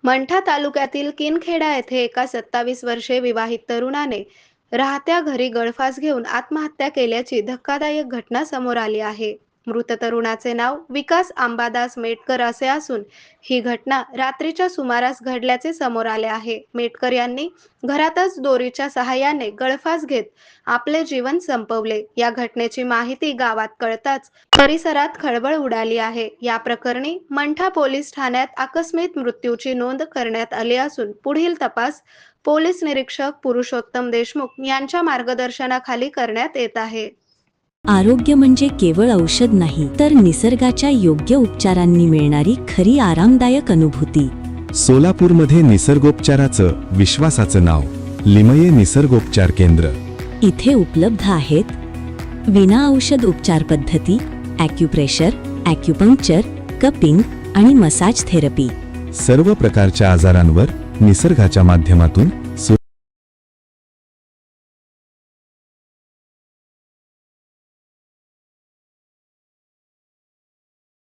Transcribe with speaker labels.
Speaker 1: मंठा तालुक्यातील किनखेडा येथे एका 27 वर्षे विवाहित तरुणाने राहत्या घरी गळफास घेऊन आत्महत्या केल्याची धक्कादायक घटना समोर आली आहे. मृत तरुणाचे नाव विकास अंबादास मेटकर असे असून ही घटना रात्रीच्या सुमारास घडल्याचे समोर आले आहे. मेटकर यांनी घरातच दोरीच्या सहाय्याने गळफास घेत आपले जीवन संपवले. या घटनेची माहिती गावात कळताच परिसरात खळबळ उडाली आहे. या प्रकरणी मंठा पोलीस ठाण्यात आकस्मिक मृत्यूची नोंद करण्यात आली असून पुढील तपास पोलीस निरीक्षक पुरुषोत्तम देशमुख यांच्या मार्गदर्शनाखाली करण्यात येत आहे.
Speaker 2: आरोग्य म्हणजे केवळ औषध नाही, तर निसर्गाच्या योग्य उपचारांनी मिळणारी खरी आरामदायक अनुभूती.
Speaker 3: सोलापूरमध्ये निसर्गोपचाराचं विश्वासाचं नाव लिमये निसर्गोपचार केंद्र.
Speaker 2: इथे उपलब्ध आहेत विना औषध उपचार पद्धती, ॲक्युप्रेशर, ॲक्युपंक्चर, कपिंग आणि मसाज थेरपी.
Speaker 3: सर्व प्रकारच्या आजारांवर निसर्गाच्या माध्यमातून